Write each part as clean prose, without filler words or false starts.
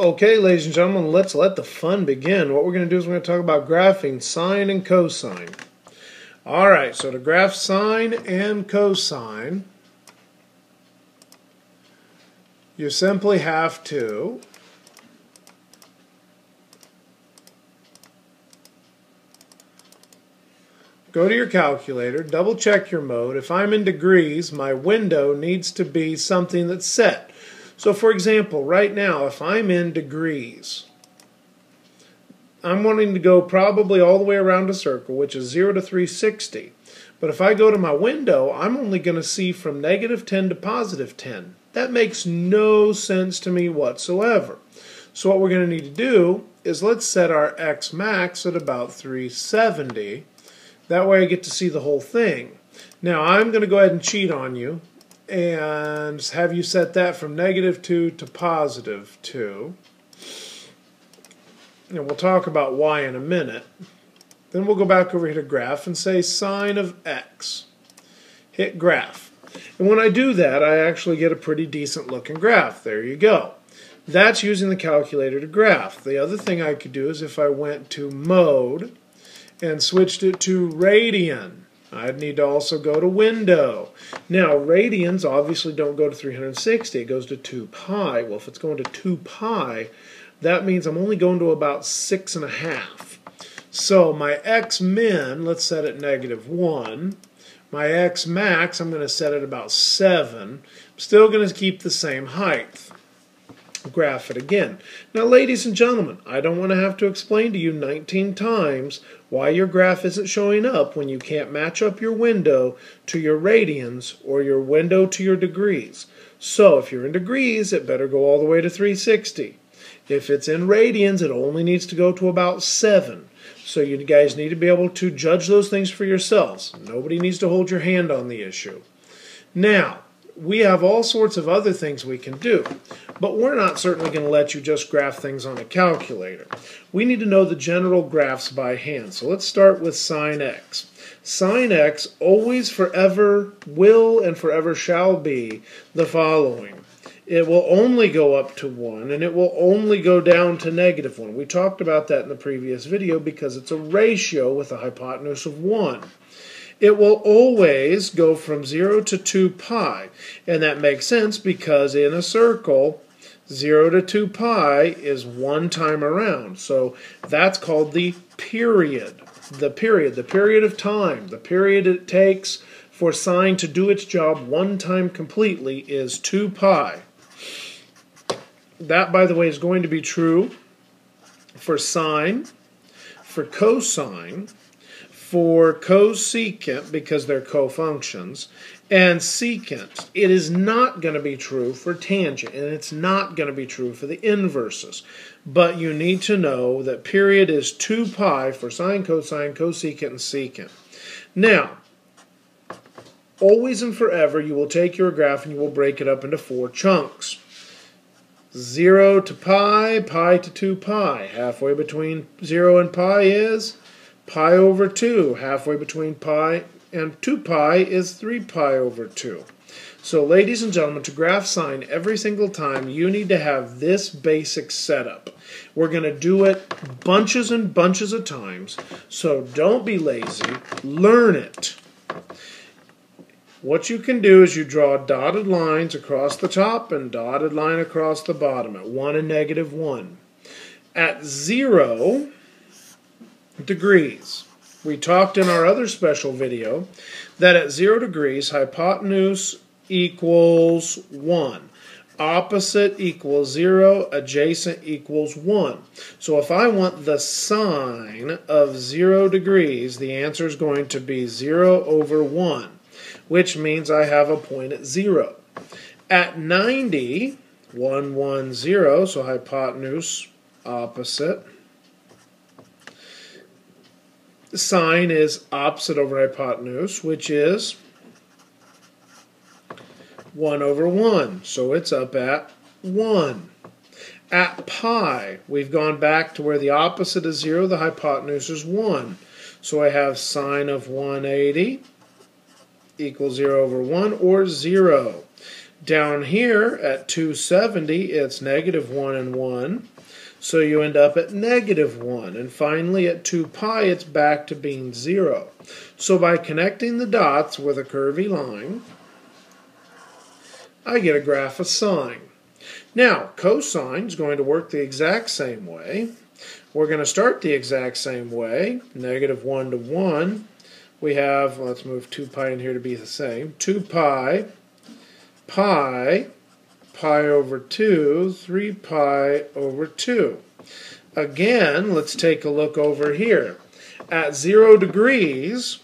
Okay, ladies and gentlemen, let's let the fun begin. What we're going to do is we're going to talk about graphing sine and cosine. Alright, so to graph sine and cosine, you simply have to go to your calculator, double check your mode. If I'm in degrees, my window needs to be something that's set. So for example, right now, if I'm in degrees, I'm wanting to go probably all the way around a circle, which is 0 to 360. But if I go to my window, I'm only going to see from negative 10 to positive 10. That makes no sense to me whatsoever. So what we're going to need to do is let's set our x max at about 370. That way I get to see the whole thing. Now I'm going to go ahead and cheat on you and have you set that from negative 2 to positive 2. And we'll talk about y in a minute. Then we'll go back over here to graph and say sine of x. Hit graph. And when I do that, I actually get a pretty decent looking graph. There you go. That's using the calculator to graph. The other thing I could do is if I went to mode and switched it to radian, I'd need to also go to window. Now, radians obviously don't go to 360. It goes to 2 pi. Well, if it's going to 2 pi, that means I'm only going to about 6.5. So my x min, let's set it negative 1. My x max, I'm going to set it about 7. I'm still going to keep the same height. Graph it again. Now, ladies and gentlemen, I don't want to have to explain to you 19 times why your graph isn't showing up when you can't match up your window to your radians or your window to your degrees. So if you're in degrees, it better go all the way to 360. If it's in radians, it only needs to go to about 7. So you guys need to be able to judge those things for yourselves. Nobody needs to hold your hand on the issue. Now, we have all sorts of other things we can do, but we're not certainly going to let you just graph things on a calculator. We need to know the general graphs by hand. So let's start with sine x. Sine x always, forever, will and forever shall be the following. It will only go up to 1, and it will only go down to negative 1. We talked about that in the previous video because it's a ratio with a hypotenuse of 1. It will always go from 0 to 2 pi, and that makes sense because in a circle, 0 to 2 pi is one time around. So that's called the period. The period of time, the period it takes for sine to do its job one time completely is 2 pi. That, by the way, is going to be true for sine, for cosine, for cosecant, because they're cofunctions, and secant. It is not going to be true for tangent, and it's not going to be true for the inverses. But you need to know that period is 2 pi for sine, cosine, cosecant, and secant. Now, always and forever, you will take your graph and you will break it up into 4 chunks. 0 to pi, pi to 2 pi. Halfway between 0 and pi is pi over 2. Halfway between pi and 2 pi is 3 pi over 2. So, ladies and gentlemen, to graph sine every single time, you need to have this basic setup. We're going to do it bunches and bunches of times, so don't be lazy. Learn it. What you can do is you draw dotted lines across the top and dotted line across the bottom at 1 and negative 1. At 0 degrees, we talked in our other special video that at 0 degrees, hypotenuse equals 1. Opposite equals 0, adjacent equals 1. So if I want the sine of 0 degrees, the answer is going to be 0 over 1. Which means I have a point at 0. At 90, 1, 1, 0, so hypotenuse, opposite. Sine is opposite over hypotenuse, which is 1 over 1, so it's up at 1. At pi, we've gone back to where the opposite is 0, the hypotenuse is 1. So I have sine of 180 equals 0 over 1, or 0. Down here at 270, it's negative 1 and 1. So you end up at negative 1. And finally, at 2 pi, it's back to being 0. So by connecting the dots with a curvy line, I get a graph of sine. Now, cosine is going to work the exact same way. We're going to start the exact same way, negative 1 to 1. We have, let's move 2 pi in here to be the same, 2 pi, pi over 2, 3 pi over 2. Again, let's take a look over here. At 0 degrees,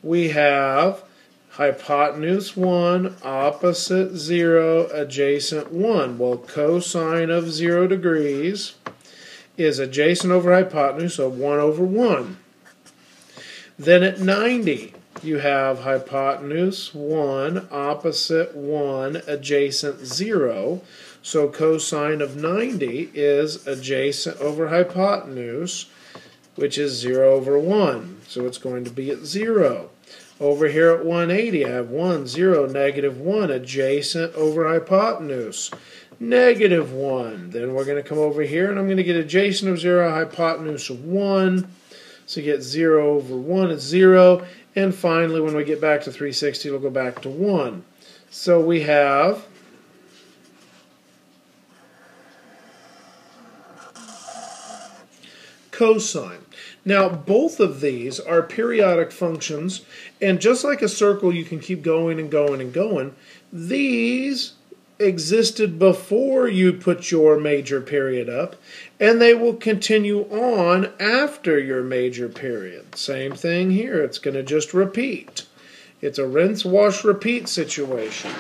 we have hypotenuse 1, opposite 0, adjacent 1. Well, cosine of 0 degrees is adjacent over hypotenuse, so 1 over 1. Then at 90, you have hypotenuse 1, opposite 1, adjacent 0. So cosine of 90 is adjacent over hypotenuse, which is 0 over 1. So it's going to be at 0. Over here at 180, I have 1, 0, negative 1, adjacent over hypotenuse, negative 1. Then we're going to come over here, and I'm going to get adjacent of 0, hypotenuse of 1. So you get 0 over 1 is 0. And finally, when we get back to 360, it'll go back to 1. So we have cosine. Now, both of these are periodic functions, and just like a circle, you can keep going and going and going. These existed before you put your major period up, and they will continue on after your major period. Same thing here. It's going to just repeat. It's a rinse, wash, repeat situation.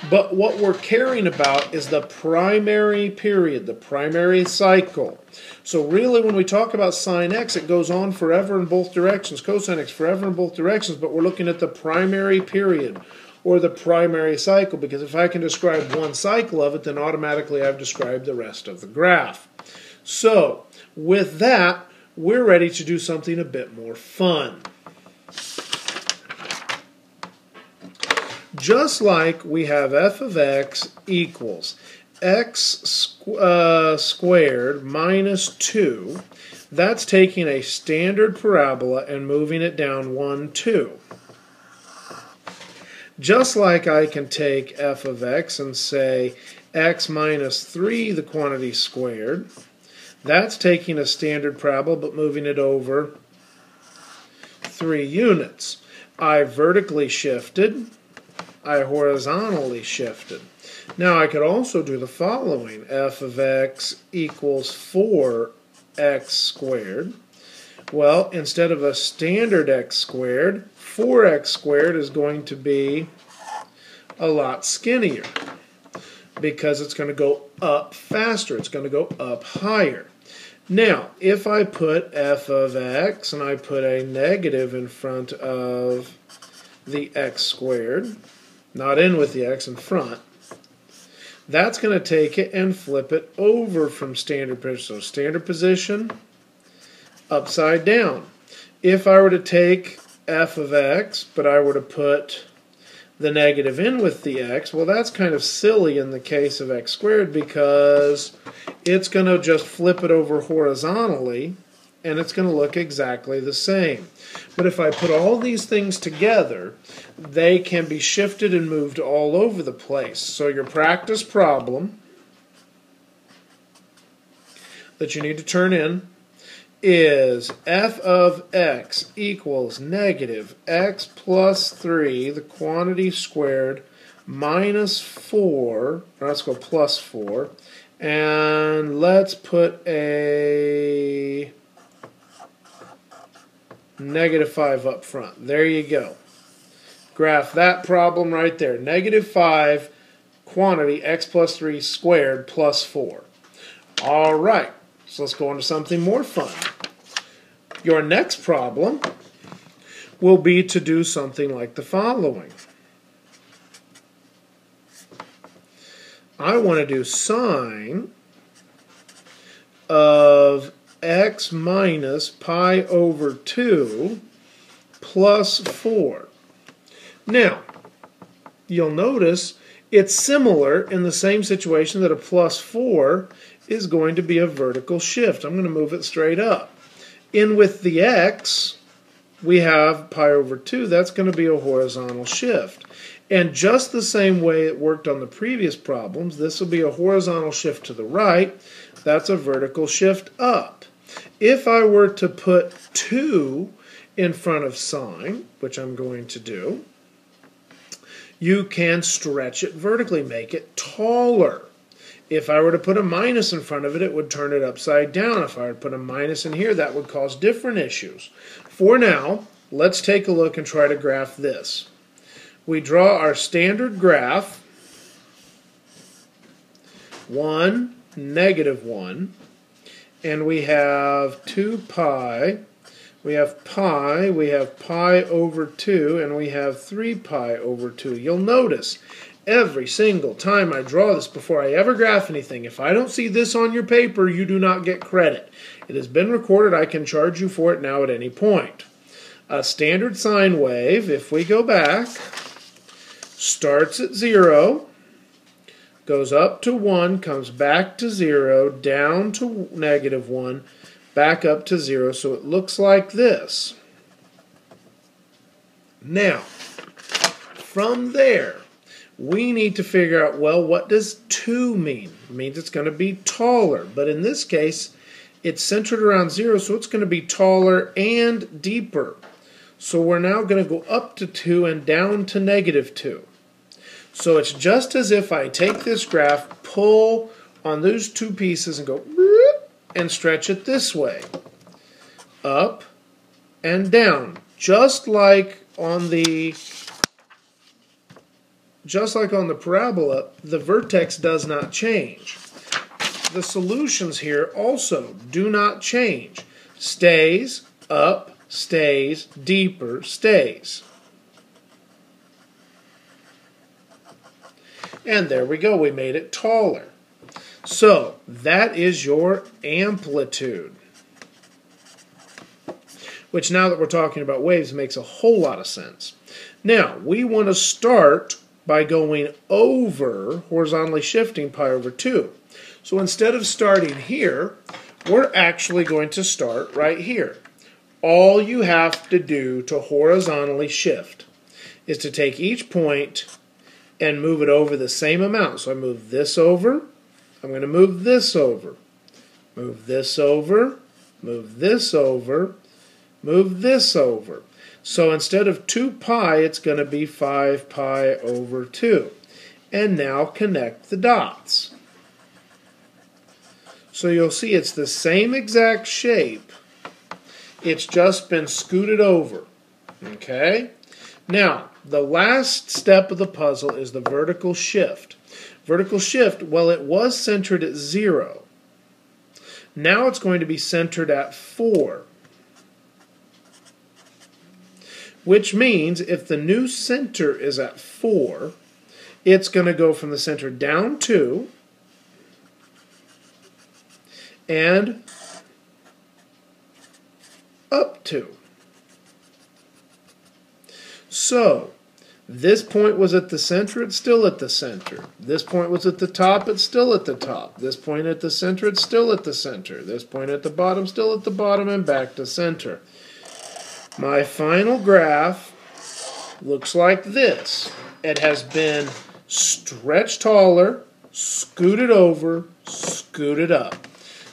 But what we're caring about is the primary period, the primary cycle. So really, when we talk about sine x, it goes on forever in both directions. Cosine x forever in both directions, but we're looking at the primary period, or the primary cycle, because if I can describe one cycle of it, then automatically I've described the rest of the graph. So, with that, we're ready to do something a bit more fun. Just like we have f of x equals x squared minus 2, that's taking a standard parabola and moving it down 1, 2. Just like I can take f of x and say x minus 3, the quantity squared, that's taking a standard parabola but moving it over 3 units. I vertically shifted, I horizontally shifted. Now I could also do the following. F of x equals 4x squared. Well, instead of a standard x squared, 4x squared is going to be a lot skinnier because it's going to go up faster. It's going to go up higher. Now, if I put f of x and I put a negative in front of the x squared, not in with the x, in front, that's going to take it and flip it over from standard position. So standard position, upside down. If I were to take f of x, but I were to put the negative in with the x, well, that's kind of silly in the case of x squared because it's going to just flip it over horizontally and it's going to look exactly the same. But if I put all these things together, they can be shifted and moved all over the place. So your practice problem that you need to turn in is f of x equals negative x plus 3, the quantity squared, minus 4, let's go plus 4, and let's put a negative 5 up front. There you go. Graph that problem right there. Negative 5 quantity x plus 3 squared plus 4. All right. So let's go on to something more fun. Your next problem will be to do something like the following. I want to do sine of x minus pi over 2 plus 4. Now, you'll notice it's similar in the same situation that a plus 4 is going to be a vertical shift. I'm going to move it straight up. In with the x, we have pi over 2. That's going to be a horizontal shift. And just the same way it worked on the previous problems, this will be a horizontal shift to the right. That's a vertical shift up. If I were to put 2 in front of sine, which I'm going to do, you can stretch it vertically, make it taller. If I were to put a minus in front of it, it would turn it upside down. If I were to put a minus in here, that would cause different issues. For now, let's take a look and try to graph this. We draw our standard graph, 1, -1, and we have 2 pi, we have pi over 2, and we have 3 pi over 2. You'll notice every single time I draw this, before I ever graph anything, if I don't see this on your paper, you do not get credit. It has been recorded. I can charge you for it now at any point. A standard sine wave, if we go back, starts at 0, goes up to 1, comes back to 0, down to -1, back up to 0, so it looks like this. Now, from there, we need to figure out, well, what does 2 mean? It means it's going to be taller, but in this case, it's centered around 0, so it's going to be taller and deeper. So we're now going to go up to 2 and down to -2. So it's just as if I take this graph, pull on those 2 pieces and go and stretch it this way, up and down, just like on the parabola. The vertex does not change. The solutions here also do not change. Stays, up, stays, deeper, stays. And there we go, we made it taller. So that is your amplitude, which now that we're talking about waves makes a whole lot of sense. Now, we want to start by going over, horizontally shifting pi over 2. So instead of starting here, we're actually going to start right here. All you have to do to horizontally shift is to take each point and move it over the same amount. So I move this over, I'm going to move this over, move this over, move this over, move this over. So instead of 2 pi, it's going to be 5 pi over 2. And now connect the dots. So you'll see it's the same exact shape. It's just been scooted over. Okay? Now, the last step of the puzzle is the vertical shift. Vertical shift, well, it was centered at 0. Now it's going to be centered at 4. Which means if the new center is at 4, it's going to go from the center down 2 and up 2. So, this point was at the center, it's still at the center. This point was at the top, it's still at the top. This point at the center, it's still at the center. This point at the bottom, still at the bottom, and back to center. My final graph looks like this. It has been stretched taller, scooted over, scooted up.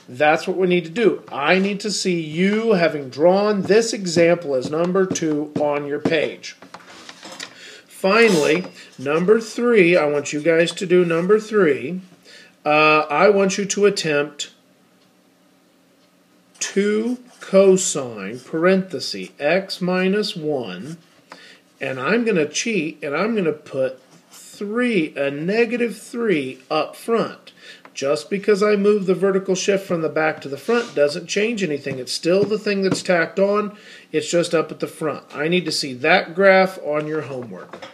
That's what we need to do. I need to see you having drawn this example as number 2 on your page. Finally, number 3, I want you guys to do number 3. I want you to attempt 2 cosine, parenthesis, x minus 1, and I'm going to cheat, and I'm going to put 3, a -3 up front. Just because I move the vertical shift from the back to the front doesn't change anything. It's still the thing that's tacked on. It's just up at the front. I need to see that graph on your homework.